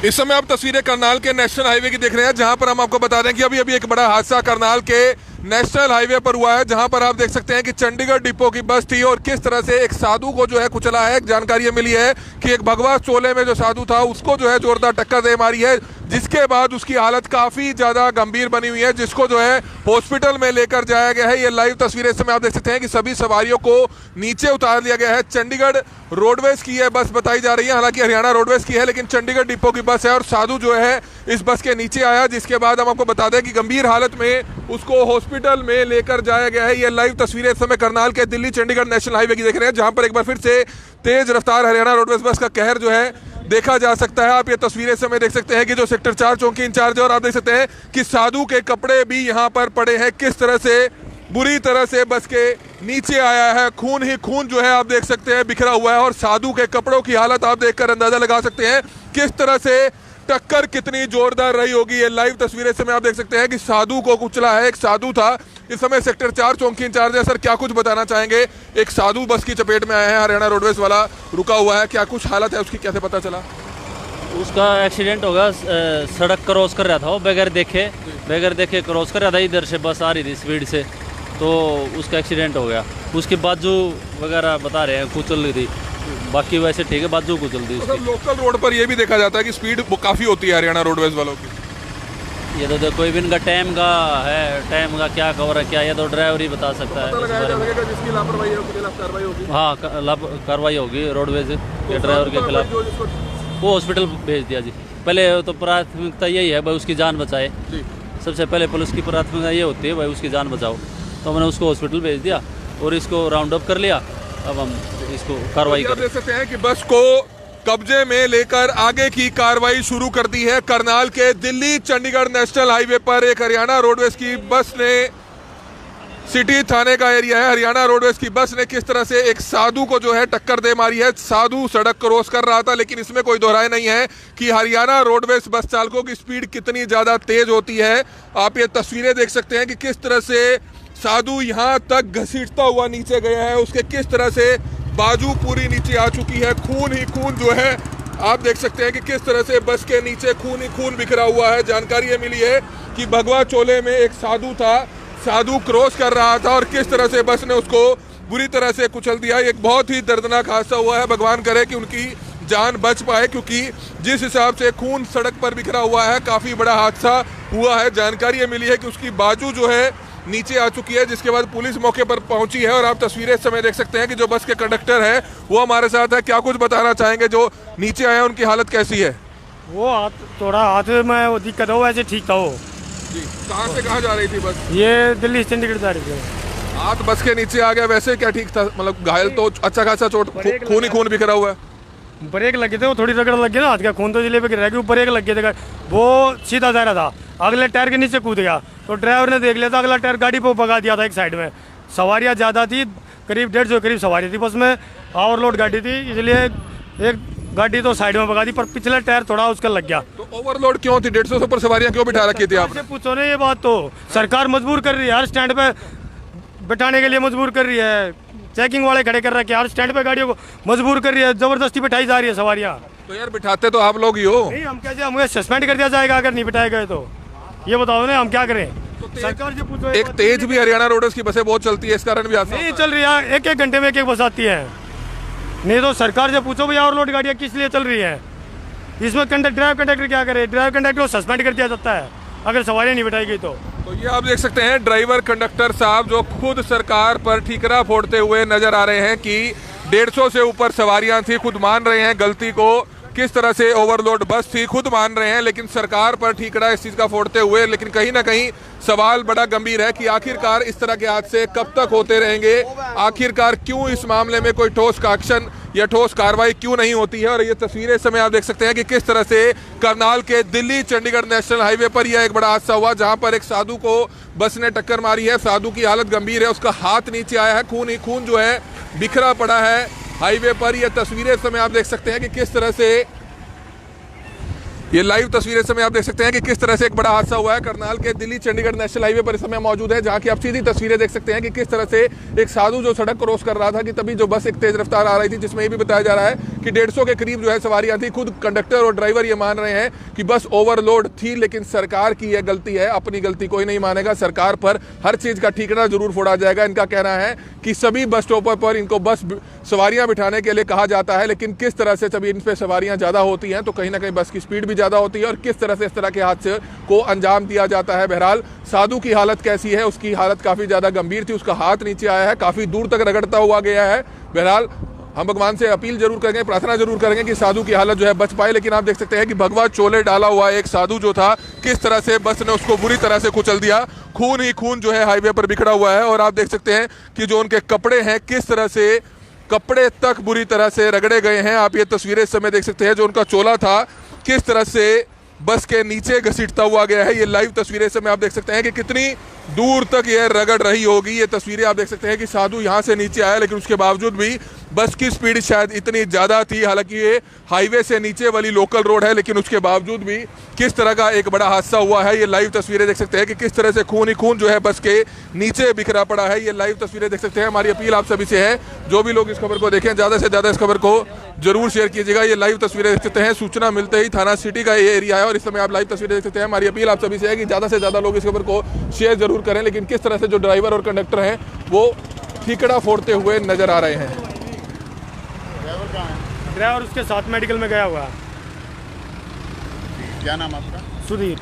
इस समय आप तस्वीरें करनाल के नेशनल हाईवे की देख रहे हैं, जहां पर हम आपको बता दें कि अभी अभी एक बड़ा हादसा करनाल के नेशनल हाईवे पर हुआ है, जहां पर आप देख सकते हैं कि चंडीगढ़ डिपो की बस थी और किस तरह से एक साधु को जो है कुचला है। जानकारी मिली है कि एक भगवा चोले में जो साधु था उसको जो है जोरदार टक्कर दे मारी है, जिसके बाद उसकी हालत काफी ज्यादा गंभीर बनी हुई है, जिसको जो है हॉस्पिटल में लेकर जाया गया है। ये लाइव तस्वीरें इस समय आप देख सकते हैं कि सभी सवारियों को नीचे उतार दिया गया है। चंडीगढ़ रोडवेज की यह बस बताई जा रही है, हालांकि हरियाणा रोडवेज की है, लेकिन चंडीगढ़ डिपो की बस है और साधु जो है इस बस के नीचे आया, जिसके बाद हम आपको बता दें कि गंभीर हालत में उसको हॉस्पिटल में लेकर जाया गया है। ये लाइव तस्वीरें इस समय करनाल के दिल्ली चंडीगढ़ नेशनल हाईवे की देख रहे हैं, जहां पर एक बार फिर से तेज रफ्तार हरियाणा रोडवेज बस का कहर जो है देखा जा सकता है। आप ये तस्वीरें समय देख सकते हैं कि जो सेक्टर 4 चौकी इंचार्ज है, और आप देख सकते हैं कि साधु के कपड़े भी यहाँ पर पड़े हैं, किस तरह से बुरी तरह से बस के नीचे आया है। खून ही खून जो है आप देख सकते हैं बिखरा हुआ है, और साधु के कपड़ों की हालत आप देखकर अंदाजा लगा सकते हैं किस तरह से टक्कर कितनी जोरदार रही होगी। ये लाइव तस्वीरें समय आप देख सकते हैं कि साधु को कुचला है। एक साधु था, इस समय सेक्टर 4 चौकी इंचार्ज है। सर, क्या कुछ बताना चाहेंगे? एक साधु बस की चपेट में आया है, हरियाणा रोडवेज वाला रुका हुआ है, क्या कुछ हालत है उसकी, कैसे पता चला? उसका एक्सीडेंट होगा, सड़क क्रॉस कर रहा था वो बगैर देखे क्रॉस कर रहा था। इधर से बस आ रही थी स्पीड से, तो उसका एक्सीडेंट हो गया। उसकी बाजू वगैरह बता रहे हैं कुचल गई थी, बाकी वैसे ठीक है, बाजू कुचल दी। लोकल रोड पर यह भी देखा जाता है कि स्पीड काफ़ी होती है हरियाणा रोडवेज वालों की। ये तो कोई भी इनका टाइम का है, टाइम का क्या कवर है क्या, ये तो ड्राइवर ही बता सकता है। जिसकी लापरवाही है उसके खिलाफ कार्रवाई होगी। हाँ, कार्रवाई होगी रोडवेज के ड्राइवर के खिलाफ। वो हॉस्पिटल भेज दिया जी। पहले तो प्राथमिकता यही है भाई उसकी जान बचाए, सबसे पहले पुलिस की प्राथमिकता ये होती है भाई उसकी जान बचाओ। तो हमने उसको हॉस्पिटल भेज दिया और इसको राउंड अप कर लिया। अब हम इसको कार्रवाई कर सकते हैं कि बस को कब्जे में लेकर आगे की कार्रवाई शुरू कर दी है। करनाल के दिल्ली चंडीगढ़ नेशनल हाईवे पर एक हरियाणा रोडवेज की बस ने, सिटी थाने का एरिया है, हरियाणा रोडवेज की बस ने किस तरह से एक साधु को जो है टक्कर दे मारी है। साधु सड़क क्रॉस कर रहा था, लेकिन इसमें कोई दोहराए नहीं है कि हरियाणा रोडवेज बस चालकों की स्पीड कितनी ज्यादा तेज होती है। आप ये तस्वीरें देख सकते हैं कि किस तरह से साधु यहाँ तक घसीटता हुआ नीचे गया है, उसके किस तरह से बाजू पूरी नीचे आ चुकी है। खून ही खून जो है आप देख सकते हैं कि किस तरह से बस के नीचे खून ही खून बिखरा हुआ है। जानकारी ये मिली है कि भगवा चोले में एक साधु था, साधु क्रॉस कर रहा था और किस तरह से बस ने उसको बुरी तरह से कुचल दिया। एक बहुत ही दर्दनाक हादसा हुआ है, भगवान करे कि उनकी जान बच पाए, क्योंकि जिस हिसाब से खून सड़क पर बिखरा हुआ है काफी बड़ा हादसा हुआ है। जानकारी ये मिली है कि उसकी बाजू जो है नीचे आ चुकी है, जिसके बाद पुलिस मौके पर पहुंची है। और आप तस्वीरें इस समय देख सकते हैं कि जो बस के कंडक्टर है वो हमारे साथ है। क्या कुछ बताना चाहेंगे, जो नीचे आए उनकी हालत कैसी है? वो थोड़ा हाथ में वो दिक्कत हो, वैसे ठीक था वो जी। कहाँ से कहाँ जा रही थी बस? ये दिल्ली चंडीगढ़ जा रही थी। हाथ बस के नीचे आ गया, वैसे क्या ठीक था? मतलब घायल तो अच्छा खासा चोट, खून ही खून बिखरा हुआ है। ब्रेक लगे थे, वो थोड़ी रगड़ लग गया ना, हाथ का खून तो जिले पे गिर रहा है। ब्रेक लग गया था, वो सीधा जा रहा था, अगले टायर के नीचे कूद गया, तो ड्राइवर ने देख लिया था, अगला टायर गाड़ी पे भगा दिया था एक साइड में। सवारियाँ ज़्यादा थी, करीब 150 करीब सवारी थी बस में, ओवरलोड गाड़ी थी, इसलिए एक गाड़ी तो साइड में भगा दी, पर पिछला टायर थोड़ा उसका लग गया। तो ओवरलोड क्यों थी? 150 से ऊपर सवारियाँ क्यों बिठा रखी थी आपने? पूछो ना, ये बात तो सरकार मजबूर कर रही है, हर स्टैंड पे बिठाने के लिए मजबूर कर रही है। चेकिंग वाले खड़े कर रखे हैं, हर स्टैंड पे गाड़ियों को मजबूर कर रही है, जबरदस्ती बिठाई जा रही है सवारियाँ। तो यार बिठाते तो आप लोग ही हो। नहीं, हम कैसे, हमें सस्पेंड कर दिया जाएगा अगर नहीं बिठाए गए तो? ये बताओ ना, हम क्या करें? तो सरकार से पूछो। एक तेज भी हरियाणा रोडवेज की बसें बहुत चलती है, इस कारण भी आता नहीं चल रही है, एक घंटे में एक बस आती है। नहीं तो सरकार से पूछो भैया, और लोड गाड़ियाँ किस लिए चल रही है? इसमें ड्राइवर कंडक्टर क्या करे? ड्राइवर कंडक्टर को सस्पेंड कर दिया जाता है अगर सवारियाँ नहीं बिठाई गई तो। ये आप देख सकते हैं ड्राइवर कंडक्टर साहब जो खुद सरकार पर ठीकरा फोड़ते हुए नजर आ रहे हैं कि 150 से ऊपर सवारियां थी, खुद मान रहे हैं गलती को, किस तरह से ओवरलोड बस थी खुद मान रहे हैं, लेकिन सरकार पर ठीकरा इस चीज का फोड़ते हुए। लेकिन कहीं ना कहीं सवाल बड़ा गंभीर है कि आखिरकार इस तरह के हादसे कब तक होते रहेंगे, आखिरकार क्यों इस मामले में कोई ठोस एक्शन या ठोस कार्रवाई क्यों नहीं होती है। और ये तस्वीरें इस समय आप देख सकते हैं कि किस तरह से करनाल के दिल्ली चंडीगढ़ नेशनल हाईवे पर यह एक बड़ा हादसा हुआ, जहां पर एक साधु को बस ने टक्कर मारी है। साधु की हालत गंभीर है, उसका हाथ नीचे आया है, खून ही खून जो है बिखरा पड़ा है हाईवे पर। यह तस्वीरें इस समय आप देख सकते हैं कि किस तरह से, ये लाइव तस्वीरें समय आप देख सकते हैं कि किस तरह से एक बड़ा हादसा हुआ है करनाल के दिल्ली चंडीगढ़ नेशनल हाईवे पर। इस समय मौजूद है, जहां की आप सीधी तस्वीरें देख सकते हैं कि किस तरह से एक साधु जो सड़क क्रॉस कर रहा था कि तभी जो बस एक तेज रफ्तार आ रही थी, जिसमें ये भी बताया जा रहा है कि 150 के करीब जो है सवारियां थी। खुद कंडक्टर और ड्राइवर ये मान रहे हैं कि बस ओवरलोड थी, लेकिन सरकार की यह गलती है, अपनी गलती कोई नहीं मानेगा। सरकार पर हर चीज का ठीकरा जरूर फोड़ा जाएगा। इनका कहना है कि सभी बस स्टॉपों पर इनको बस सवारियां बिठाने के लिए कहा जाता है, लेकिन किस तरह से जब इन पे सवारियां ज्यादा होती हैं तो कहीं ना कहीं बस की स्पीड भी ज्यादा होती है और किस तरह से इस तरह के हादसे को अंजाम दिया जाता है। बहरहाल साधु की हालत कैसी है? उसकी हालत काफी ज्यादा गंभीर थी, उसका हाथ नीचे आया है, काफी दूर तक रगड़ता हुआ गया है। बहरहाल हम भगवान से अपील जरूर करेंगे, प्रार्थना जरूर करेंगे कि साधु की हालत जो है बच पाए। लेकिन आप देख सकते हैं कि भगवा चोले डाला हुआ एक साधु जो था, किस तरह से बस ने उसको बुरी तरह से कुचल दिया। खून ही खून जो है हाईवे पर बिखरा हुआ है और आप देख सकते हैं कि जो उनके कपड़े हैं किस तरह से कपड़े तक बुरी तरह से रगड़े गए हैं। आप ये तस्वीरें इस समय देख सकते हैं, जो उनका चोला था किस तरह से बस के नीचे घसीटता हुआ गया है। ये लाइव तस्वीरें इस समय आप देख सकते हैं कि कितनी दूर तक ये रगड़ रही होगी। ये तस्वीरें आप देख सकते हैं कि साधु यहाँ से नीचे आया, लेकिन उसके बावजूद भी बस की स्पीड शायद इतनी ज़्यादा थी। हालांकि ये हाईवे से नीचे वाली लोकल रोड है, लेकिन उसके बावजूद भी किस तरह का एक बड़ा हादसा हुआ है। ये लाइव तस्वीरें देख सकते हैं कि किस तरह से खून ही खून जो है बस के नीचे बिखरा पड़ा है। ये लाइव तस्वीरें देख सकते हैं। हमारी अपील आप सभी से है, जो भी लोग इस खबर को देखें ज़्यादा से ज़्यादा इस खबर को जरूर शेयर कीजिएगा। ये लाइव तस्वीरें देख सकते हैं, सूचना मिलते ही थाना सिटी का ये एरिया है और इस समय आप लाइव तस्वीरें देख सकते हैं। हमारी अपील आप सभी से है कि ज़्यादा से ज़्यादा लोग इस खबर को शेयर जरूर करें। लेकिन किस तरह से जो ड्राइवर और कंडक्टर हैं वो ठीकड़ा फोड़ते हुए नजर आ रहे हैं। ड्राइवर उसके साथ मेडिकल में गया हुआ है। क्या नाम आपका? सुधीर।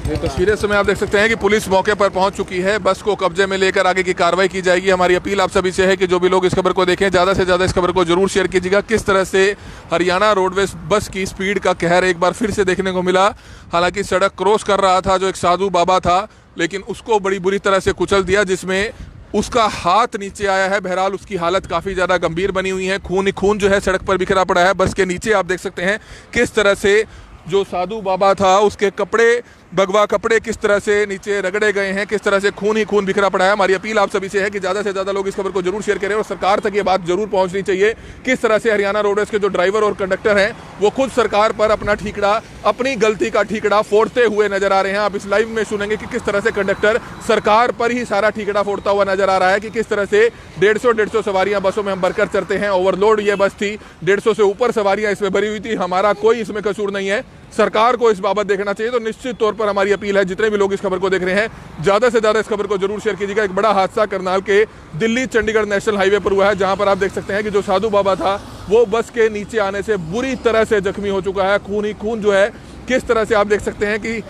ये तस्वीरें समय आप देख सकते हैं कि पुलिस मौके पर पहुंच चुकी है, बस को कब्जे में लेकर आगे की कार्रवाई की जाएगी। हमारी अपील आप सभी से है कि जो भी लोग इस खबर को देखें ज़्यादा से ज़्यादा इस खबर को जरूर शेयर कीजिएगा। किस तरह से हरियाणा रोडवेज बस की स्पीड का कहर एक बार फिर से देखने को मिला। हालांकि सड़क क्रॉस कर रहा था जो एक साधु बाबा था, लेकिन उसको बड़ी बुरी तरह से कुचल दिया, जिसमें उसका हाथ नीचे आया है। बहरहाल उसकी हालत काफ़ी ज़्यादा गंभीर बनी हुई है। खून ही खून जो है सड़क पर बिखरा पड़ा है। बस के नीचे आप देख सकते हैं किस तरह से जो साधु बाबा था उसके कपड़े, भगवा कपड़े किस तरह से नीचे रगड़े गए हैं, किस तरह से खून ही खून बिखरा पड़ा है। हमारी अपील आप सभी से है कि ज़्यादा से ज़्यादा लोग इस खबर को जरूर शेयर करें और सरकार तक ये बात जरूर पहुंचनी चाहिए। किस तरह से हरियाणा रोडवेज के जो ड्राइवर और कंडक्टर हैं वो खुद सरकार पर अपना ठीकड़ा, अपनी गलती का ठीकड़ा फोड़ते हुए नजर आ रहे हैं। आप इस लाइव में सुनेंगे कि किस तरह से कंडक्टर सरकार पर ही सारा ठीकड़ा फोड़ता हुआ नजर आ रहा है कि किस तरह से 150 सवारियां बसों में हम भरकर चढ़ते हैं। ओवरलोड ये बस थी, 150 से ऊपर सवारियां इसमें भरी हुई थी। हमारा कोई इसमें कसूर नहीं है, सरकार को इस बाबत देखना चाहिए। तो निश्चित तौर पर हमारी अपील है, जितने भी लोग इस खबर को देख रहे हैं ज्यादा से ज्यादा इस खबर को जरूर शेयर कीजिएगा। एक बड़ा हादसा करनाल के दिल्ली चंडीगढ़ नेशनल हाईवे पर हुआ है, जहां पर आप देख सकते हैं कि जो साधु बाबा था वो बस के नीचे आने से बुरी तरह से जख्मी हो चुका है। खून ही खून जो है किस तरह से आप देख सकते हैं कि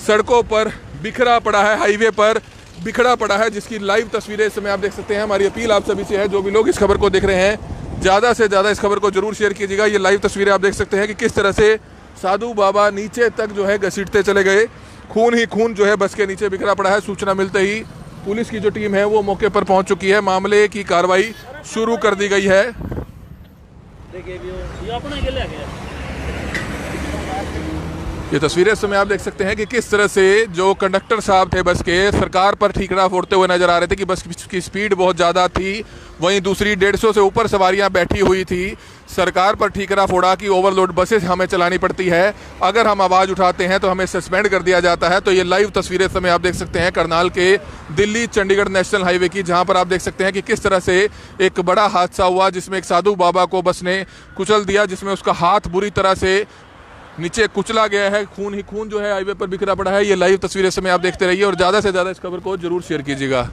सड़कों पर बिखरा पड़ा है, हाईवे पर बिखरा पड़ा है, जिसकी लाइव तस्वीरें इस समय आप देख सकते हैं। हमारी अपील आप सभी से है, जो भी लोग इस खबर को देख रहे हैं ज़्यादा से ज़्यादा इस खबर को जरूर शेयर कीजिएगा। ये लाइव तस्वीरें आप देख सकते हैं कि किस तरह से साधु बाबा नीचे तक जो है घसीटते चले गए। खून ही खून जो है बस के नीचे बिखरा पड़ा है। सूचना मिलते ही पुलिस की जो टीम है वो मौके पर पहुंच चुकी है। मामले की कार्रवाई शुरू कर दी गई है। ये तस्वीरें इस समय आप देख सकते हैं कि किस तरह से जो कंडक्टर साहब थे बस के, सरकार पर ठीकरा फोड़ते हुए नजर आ रहे थे कि बस की स्पीड बहुत ज़्यादा थी। वहीं दूसरी 150 से ऊपर सवारियां बैठी हुई थी। सरकार पर ठीकरा फोड़ा कि ओवरलोड बसेस हमें चलानी पड़ती है, अगर हम आवाज़ उठाते हैं तो हमें सस्पेंड कर दिया जाता है। तो ये लाइव तस्वीरें समय आप देख सकते हैं करनाल के दिल्ली चंडीगढ़ नेशनल हाईवे की, जहां पर आप देख सकते हैं कि किस तरह से एक बड़ा हादसा हुआ, जिसमें एक साधु बाबा को बस ने कुचल दिया, जिसमें उसका हाथ बुरी तरह से नीचे कुचला गया है। खून ही खून जो है हाईवे पर बिखरा पड़ा है। ये लाइव तस्वीरें समय आप देखते रहिए और ज़्यादा से ज़्यादा इस खबर को जरूर शेयर कीजिएगा।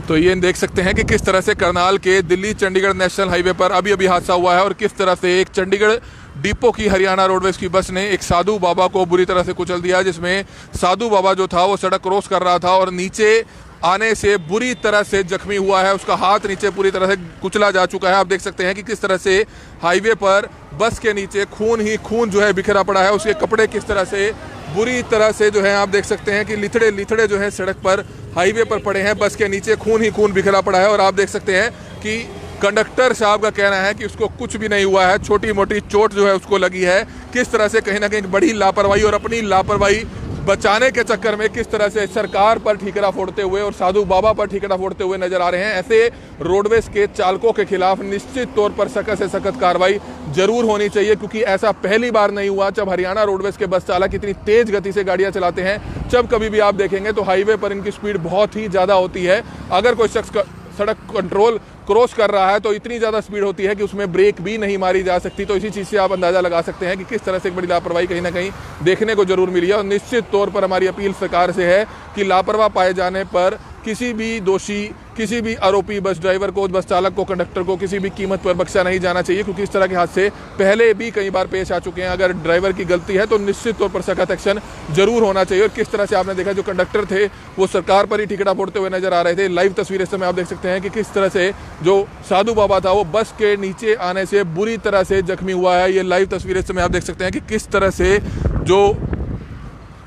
तो ये देख सकते हैं कि किस तरह से करनाल के दिल्ली चंडीगढ़ नेशनल हाईवे पर अभी अभी हादसा हुआ है और किस तरह से एक चंडीगढ़ डिपो की हरियाणा रोडवेज की बस ने एक साधु बाबा को बुरी तरह से कुचल दिया, जिसमें साधु बाबा जो था वो सड़क क्रॉस कर रहा था और नीचे आने से बुरी तरह से जख्मी हुआ है। उसका हाथ नीचे पूरी तरह से कुचला जा चुका है। आप देख सकते हैं कि किस तरह से हाईवे पर बस के नीचे खून ही खून जो है बिखरा पड़ा है। उसके कपड़े किस तरह से बुरी तरह से जो है आप देख सकते हैं कि लिथड़े लिथड़े जो है सड़क पर हाईवे पर पड़े हैं। बस के नीचे खून ही खून बिखरा पड़ा है और आप देख सकते हैं कि कंडक्टर साहब का कहना है कि उसको कुछ भी नहीं हुआ है, छोटी मोटी चोट जो है उसको लगी है। किस तरह से कहीं ना कहीं बड़ी लापरवाही और अपनी लापरवाही बचाने के चक्कर में किस तरह से सरकार पर ठीकरा फोड़ते हुए और साधु बाबा पर ठीकरा फोड़ते हुए नजर आ रहे हैं। ऐसे रोडवेज के चालकों के खिलाफ निश्चित तौर पर सख्त से सख्त कार्रवाई जरूर होनी चाहिए, क्योंकि ऐसा पहली बार नहीं हुआ जब हरियाणा रोडवेज के बस चालक इतनी तेज गति से गाड़ियां चलाते हैं। जब कभी भी आप देखेंगे तो हाईवे पर इनकी स्पीड बहुत ही ज्यादा होती है। अगर कोई शख्स सड़क कंट्रोल क्रॉस कर रहा है तो इतनी ज़्यादा स्पीड होती है कि उसमें ब्रेक भी नहीं मारी जा सकती। तो इसी चीज़ से आप अंदाज़ा लगा सकते हैं कि किस तरह से एक बड़ी लापरवाही कहीं ना कहीं देखने को जरूर मिली है। और निश्चित तौर पर हमारी अपील सरकार से है कि लापरवाह पाए जाने पर किसी भी दोषी, किसी भी आरोपी बस ड्राइवर को, बस चालक को, कंडक्टर को किसी भी कीमत पर बख्शा नहीं जाना चाहिए, क्योंकि इस तरह के हादसे पहले भी कई बार पेश आ चुके हैं। अगर ड्राइवर की गलती है तो निश्चित तौर पर सख्त एक्शन जरूर होना चाहिए। और किस तरह से आपने देखा जो कंडक्टर थे वो सरकार पर ही ठीकरा फोड़ते हुए नजर आ रहे थे। लाइव तस्वीर इस समय आप देख सकते हैं कि किस तरह से जो साधु बाबा था वो बस के नीचे आने से बुरी तरह से जख्मी हुआ है। ये लाइव तस्वीर इस समय आप देख सकते हैं कि किस तरह से जो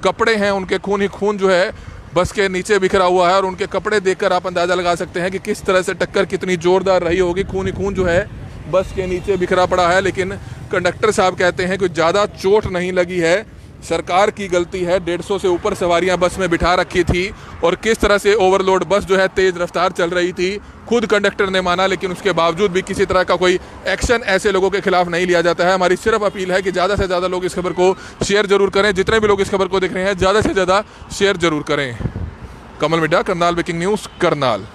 कपड़े हैं उनके खून ही खून जो है बस के नीचे बिखरा हुआ है। और उनके कपड़े देखकर आप अंदाजा लगा सकते हैं कि किस तरह से टक्कर कितनी जोरदार रही होगी। खून ही खून जो है बस के नीचे बिखरा पड़ा है। लेकिन कंडक्टर साहब कहते हैं कि ज़्यादा चोट नहीं लगी है, सरकार की गलती है। 150 से ऊपर सवारियां बस में बिठा रखी थी और किस तरह से ओवरलोड बस जो है तेज रफ्तार चल रही थी, खुद कंडक्टर ने माना। लेकिन उसके बावजूद भी किसी तरह का कोई एक्शन ऐसे लोगों के खिलाफ नहीं लिया जाता है। हमारी सिर्फ अपील है कि ज़्यादा से ज़्यादा लोग इस खबर को शेयर जरूर करें। जितने भी लोग इस खबर को देख रहे हैं ज़्यादा से ज़्यादा शेयर जरूर करें। कमल मिड्डा, करनाल ब्रेकिंग न्यूज़, करनाल।